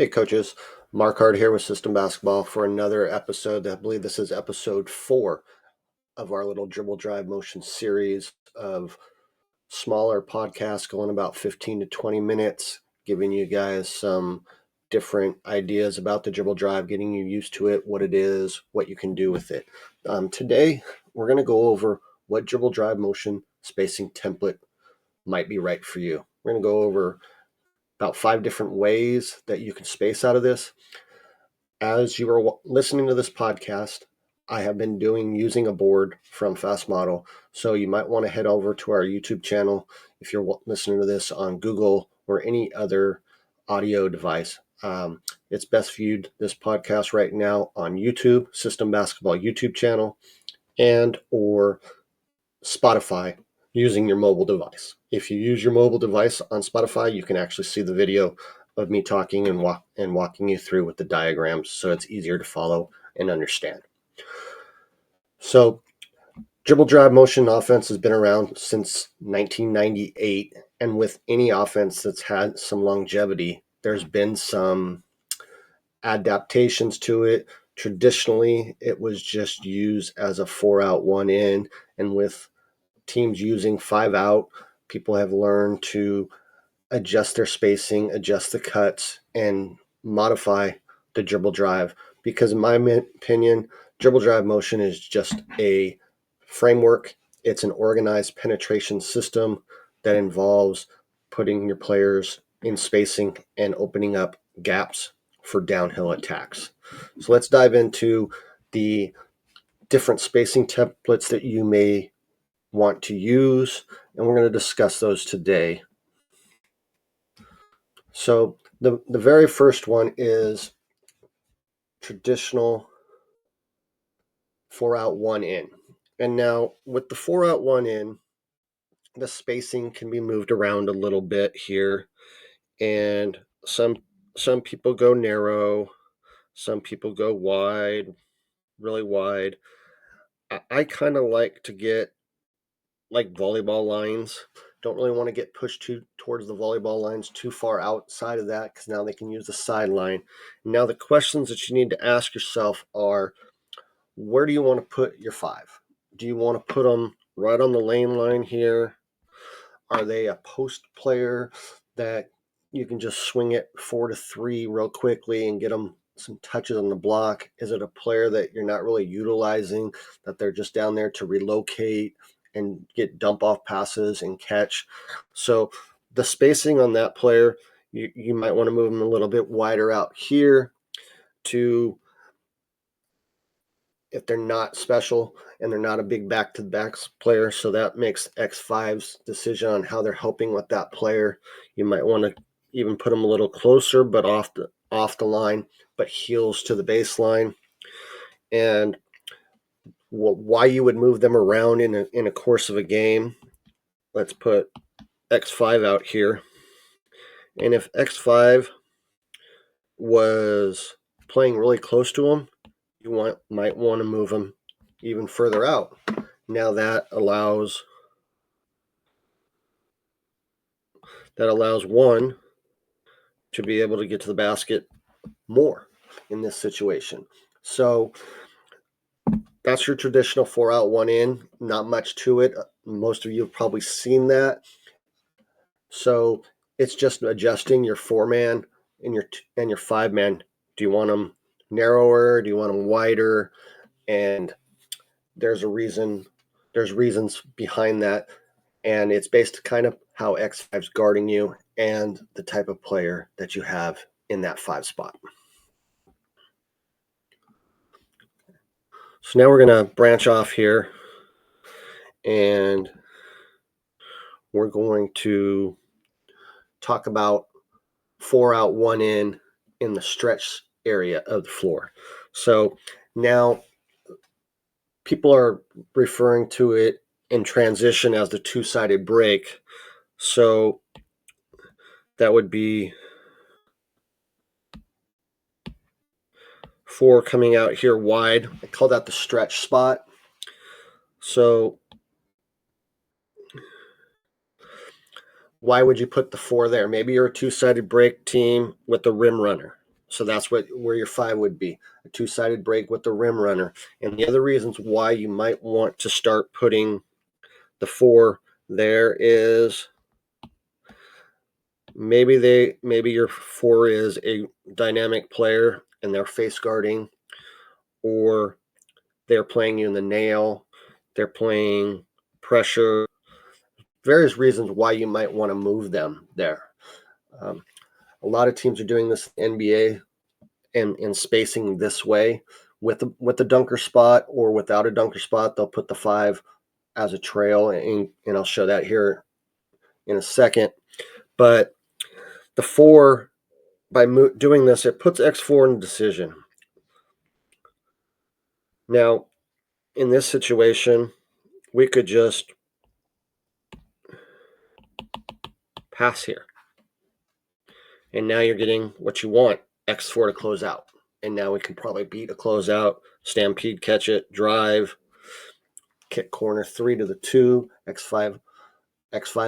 Hey coaches, Marc Hart here with System Basketball for another episode. I believe this is episode 4 of our little Dribble Drive motion series of smaller podcasts going about 15 to 20 minutes, giving you guys some different ideas about the Dribble Drive, getting you used to it, what it is, what you can do with it. Today, we're going to go over what Dribble Drive motion spacing template might be right for you. We're going to go over about 5 different ways that you can space out of this. As you are listening to this podcast, I have been using a board from Fast Model, so you might want to head over to our YouTube channel if you're listening to this on Google or any other audio device. It's best viewed, this podcast right now, on YouTube, System Basketball YouTube channel, and or Spotify using your mobile device. If you use your mobile device on Spotify, you can actually see the video of me talking and walking you through with the diagrams, so it's easier to follow and understand. So dribble drive motion offense has been around since 1998, and with any offense that's had some longevity, there's been some adaptations to it. Traditionally, it was just used as a 4-out, 1-in, and with teams using 5-out, people have learned to adjust their spacing, adjust the cuts, and modify the dribble drive. Because in my opinion, dribble drive motion is just a framework. It's an organized penetration system that involves putting your players in spacing and opening up gaps for downhill attacks. So let's dive into the different spacing templates that you may want to use, and we're going to discuss those today. So the very first one is traditional 4-out, 1-in. And now with the 4-out, 1-in, the spacing can be moved around a little bit here, and some people go narrow, some people go wide, really wide. I kind of like to get like volleyball lines. Don't really want to get pushed towards the volleyball lines too far outside of that, because now they can use the sideline. Now the questions that you need to ask yourself are, where do you want to put your 5? Do you want to put them right on the lane line here? Are they a post player that you can just swing it 4-3 real quickly and get them some touches on the block? Is it a player that you're not really utilizing, that they're just down there to relocate and get dump off passes and catch? So the spacing on that player, you might want to move them a little bit wider out here to, if they're not special and they're not a big back-to-back player. So that makes X5's decision on how they're helping with that player. You might want to even put them a little closer, but off the line, but heels to the baseline. And why you would move them around in a course of a game. Let's put X5 out here. And if X5 was playing really close to him, you might want to move him even further out. Now that allows one to be able to get to the basket more in this situation. So that's your traditional 4-out, 1-in. Not much to it. Most of you have probably seen that. So it's just adjusting your 4-man and your 5-man. Do you want them narrower? Do you want them wider? And there's reasons behind that. And it's based kind of how X5's guarding you and the type of player that you have in that 5 spot. So now we're going to branch off here, and we're going to talk about 4-out, 1-in in the stretch area of the floor. So now people are referring to it in transition as the 2-sided break. So that would be 4 coming out here wide. I call that the stretch spot. So why would you put the 4 there? Maybe you're a 2-sided break team with the rim runner. So that's where your 5 would be, a two-sided break with the rim runner. And the other reasons why you might want to start putting the 4 there is maybe your 4 is a dynamic player and they're face guarding, or they're playing you in the nail, they're playing pressure, various reasons why you might want to move them there. A lot of teams are doing this in NBA and spacing this way with the dunker spot, or without a dunker spot, they'll put the 5 as a trail, and I'll show that here in a second. But the 4, by doing this, it puts X4 in the decision. Now, in this situation, we could just pass here. And now you're getting what you want, X4 to close out. And now we can probably beat a closeout, stampede, catch it, drive, kick corner 3 to the 2, X5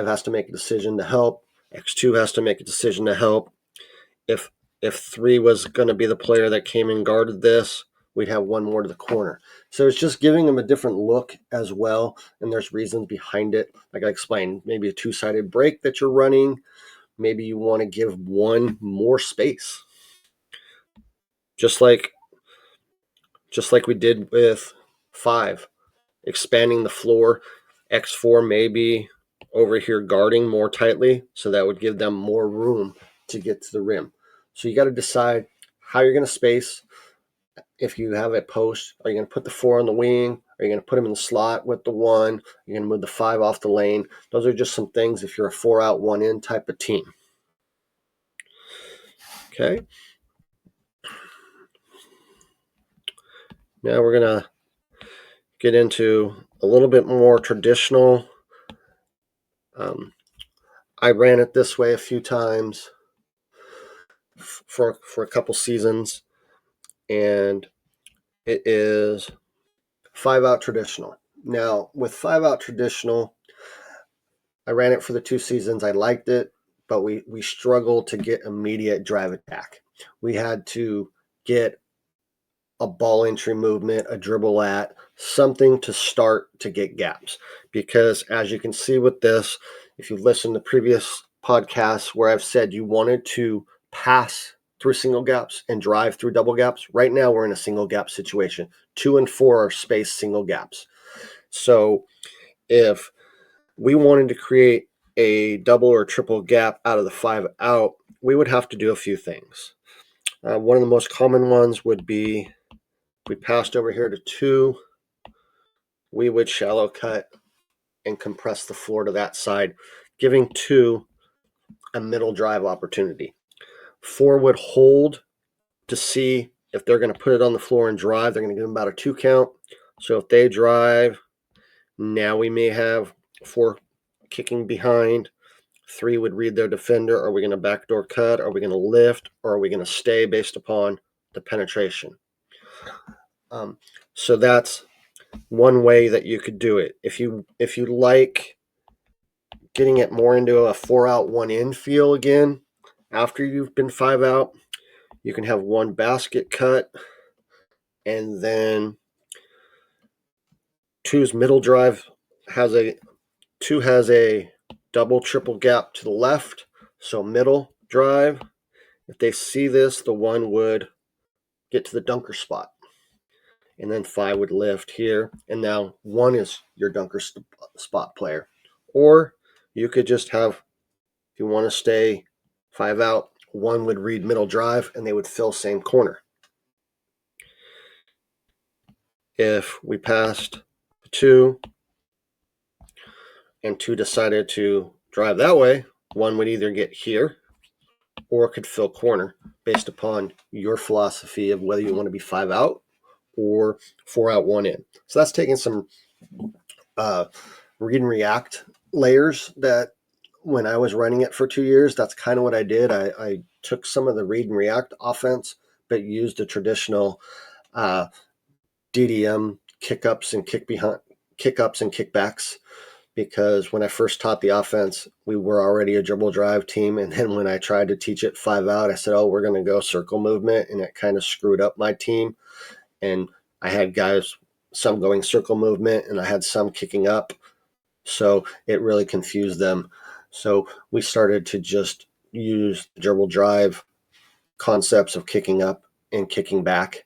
has to make a decision to help, X2 has to make a decision to help. If 3 was going to be the player that came and guarded this, we'd have one more to the corner. So it's just giving them a different look as well, and there's reasons behind it. Like I explained, maybe a two-sided break that you're running. Maybe you want to give one more space. Just like we did with 5, expanding the floor. X4 maybe over here guarding more tightly, so that would give them more room to get to the rim. So you got to decide how you're going to space. If you have a post, are you going to put the 4 on the wing? Are you going to put him in the slot with the 1? You're going to move the 5 off the lane. Those are just some things if you're a 4 out, 1 in type of team. Okay. Now we're going to get into a little bit more traditional. I ran it this way a few times for a couple seasons, and it is 5 out traditional. Now, with 5 out traditional, I ran it for the 2 seasons. I liked it, but we struggled to get immediate drive attack. We had to get a ball entry movement, a dribble at, something to start to get gaps. Because as you can see with this, if you've listened to previous podcasts where I've said you wanted to pass through single gaps and drive through double gaps, right now we're in a single gap situation. 2 and 4 are spaced single gaps. So if we wanted to create a double or triple gap out of the 5 out, we would have to do a few things. One of the most common ones would be, if we passed over here to 2, we would shallow cut and compress the floor to that side, giving 2 a middle drive opportunity. 4 would hold to see if they're going to put it on the floor and drive. They're going to give them about a 2 count. So if they drive, now we may have 4 kicking behind. 3 would read their defender. Are we going to backdoor cut? Are we going to lift? Or are we going to stay based upon the penetration? So that's one way that you could do it. If you like getting it more into a 4 out, 1 in feel again, after you've been 5 out, you can have 1 basket cut, and then 2's middle drive has a double triple gap to the left, so middle drive. If they see this, the 1 would get to the dunker spot, and then 5 would lift here, and now 1 is your dunker spot player. Or you could just have, if you want to stay 5 out, 1 would read middle drive and they would fill same corner. If we passed 2 and 2 decided to drive that way, 1 would either get here or could fill corner based upon your philosophy of whether you want to be 5 out or 4 out, 1 in. So that's taking some read and react layers that when I was running it for 2 years, that's kind of what I did. I took some of the read and react offense, but used the traditional DDM kickups and kickbacks because when I first taught the offense, we were already a dribble drive team. And then when I tried to teach it 5 out, I said, oh, we're going to go circle movement. And it kind of screwed up my team. And I had guys, some going circle movement, and I had some kicking up. So it really confused them. So we started to just use dribble drive concepts of kicking up and kicking back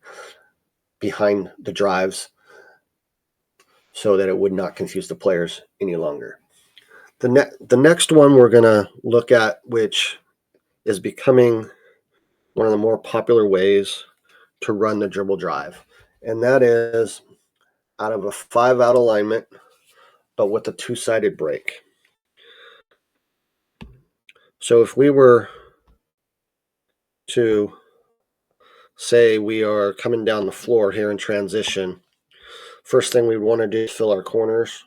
behind the drives so that it would not confuse the players any longer. The next one we're going to look at, which is becoming one of the more popular ways to run the dribble drive, and that is out of a 5 out alignment, but with a 2-sided break. So if we were to say we are coming down the floor here in transition, first thing we'd want to do is fill our corners.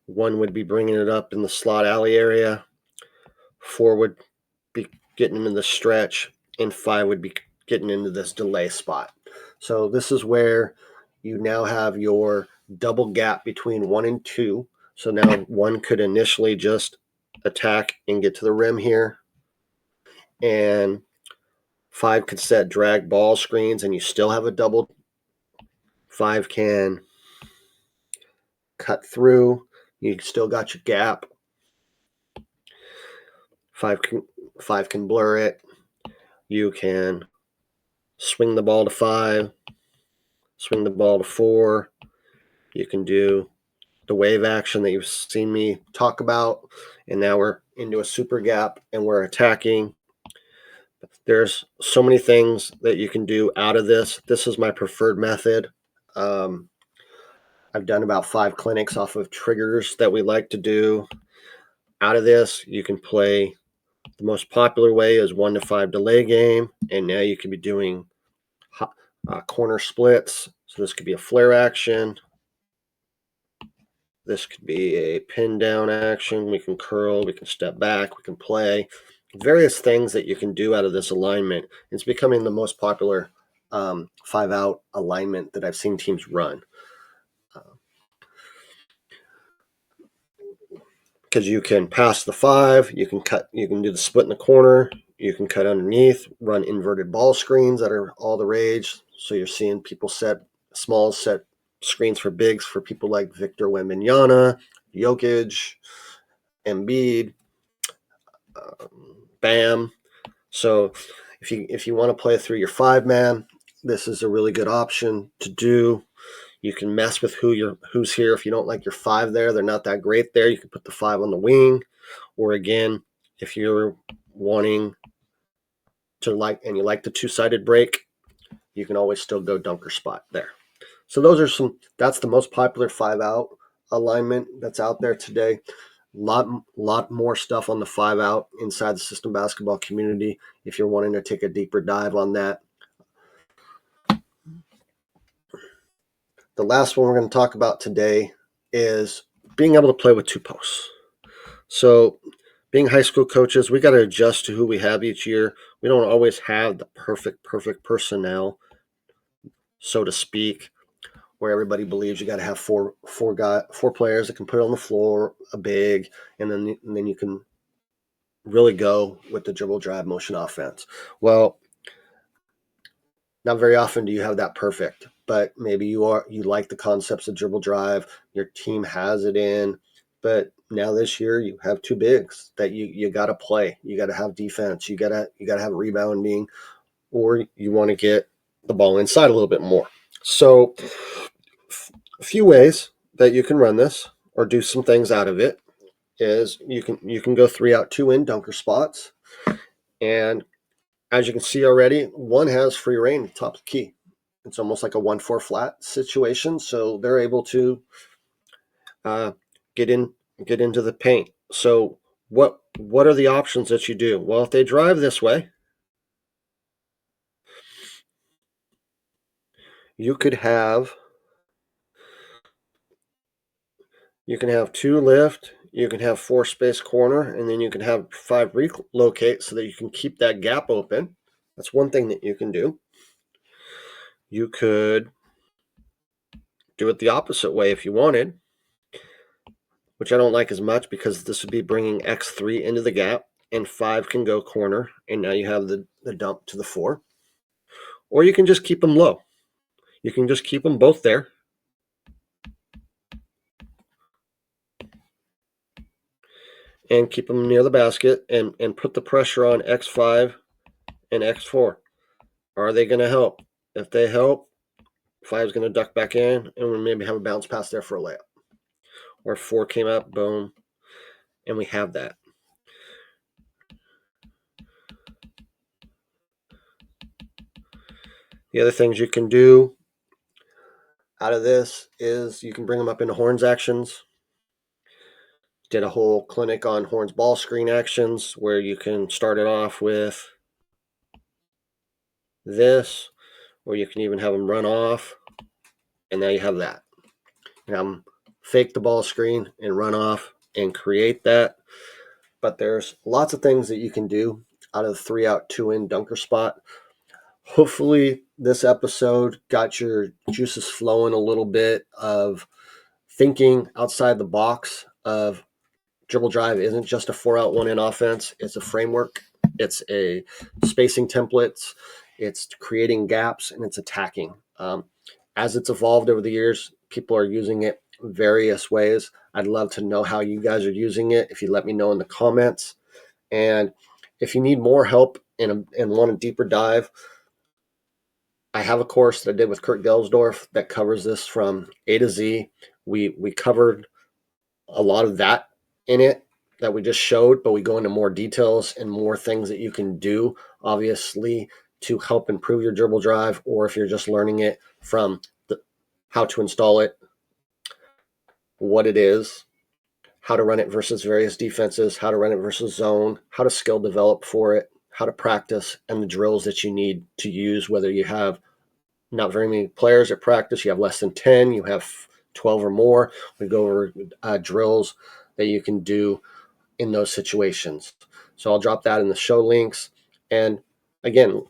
One would be bringing it up in the slot alley area. 4 would be getting into the stretch, and 5 would be getting into this delay spot. So this is where you now have your double gap between 1 and 2. So now 1 could initially just attack and get to the rim here, and 5 could set drag ball screens, and you still have a double. 5 can cut through. You still got your gap. 5 can blur it. You can swing the ball to 5, swing the ball to 4. You can do the wave action that you've seen me talk about. And now we're into a super gap and we're attacking. There's so many things that you can do out of this. This is my preferred method. I've done about 5 clinics off of triggers that we like to do. Out of this, you can play, the most popular way is 1 to 5 delay game. And now you can be doing corner splits. So this could be a flare action. This could be a pin down action. We can curl, we can step back, we can play. Various things that you can do out of this alignment. It's becoming the most popular 5 out alignment that I've seen teams run. Because you can pass the 5, you can cut, you can do the split in the corner, you can cut underneath, run inverted ball screens that are all the rage. So you're seeing people set screens for bigs for people like Victor Wembanyama, Jokic, Embiid, Bam. So if you want to play through your 5-man, this is a really good option to do. You can mess with who's here. If you don't like your 5 there, they're not that great there, you can put the 5 on the wing. Or again, if you're wanting to you like the 2-sided break, you can always still go dunker spot there. So that's the most popular 5 out alignment that's out there today. Lot more stuff on the 5 out inside the system basketball community if you're wanting to take a deeper dive on that. The last one we're going to talk about today is being able to play with 2 posts. So being high school coaches, we got to adjust to who we have each year. We don't always have the perfect personnel, so to speak, where everybody believes you got to have four players that can put it on the floor, a big, and then you can really go with the dribble drive motion offense. Well, not very often do you have that perfect, but maybe you like the concepts of dribble drive, your team has it in, but now this year you have 2 bigs that you got to play. You got to have defense, you got to have rebounding, or you want to get the ball inside a little bit more. So a few ways that you can run this or do some things out of it is you can go 3 out, 2 in dunker spots. And as you can see already, 1 has free reign at the top of the key. It's almost like a 1-4 flat situation. So they're able to get into the paint. So what are the options that you do? Well, if they drive this way, you can have 2 lift, you can have 4 space corner, and then you can have 5 relocate so that you can keep that gap open. That's one thing that you can do. You could do it the opposite way if you wanted. which I don't like as much because this would be bringing X3 into the gap, and 5 can go corner, and now you have the dump to the 4. Or you can just keep them low. You can just keep them both there. And keep them near the basket and put the pressure on X5 and X4. Are they going to help? If they help, 5 is going to duck back in, and we maybe have a bounce pass there for a layup. Or 4 came up, boom, and we have that. The other things you can do out of this is you can bring them up into horns actions. Did a whole clinic on horns ball screen actions where you can start it off with this, or you can even have them run off, and now you have that. And have them fake the ball screen and run off and create that. But there's lots of things that you can do out of the 3 out, 2 in dunker spot. Hopefully this episode got your juices flowing a little bit of thinking outside the box of Dribble Drive isn't just a 4 out, 1 in offense. It's a framework. It's a spacing templates. It's creating gaps, and it's attacking. As it's evolved over the years, people are using it various ways. I'd love to know how you guys are using it. If you let me know in the comments, and if you need more help and want a deeper dive, I have a course that I did with Kurt Gelsdorf that covers this from A to Z. We covered a lot of that in it that we just showed, but we go into more details and more things that you can do, obviously, to help improve your dribble drive, or if you're just learning it from how to install it, what it is, how to run it versus various defenses, how to run it versus zone, how to skill develop for it, how to practice, and the drills that you need to use, whether you have not very many players at practice, you have less than 10, you have 12 or more. We go over drills that you can do in those situations. So I'll drop that in the show links. And again,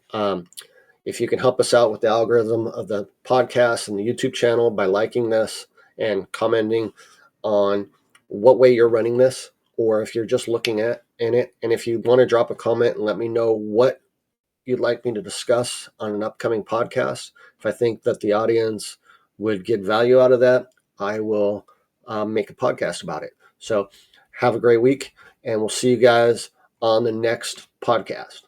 if you can help us out with the algorithm of the podcast and the YouTube channel by liking this and commenting on what way you're running this, or if you're just looking at in it, and if you want to drop a comment and let me know what you'd like me to discuss on an upcoming podcast, if I think that the audience would get value out of that, I will make a podcast about it. So have a great week, and we'll see you guys on the next podcast.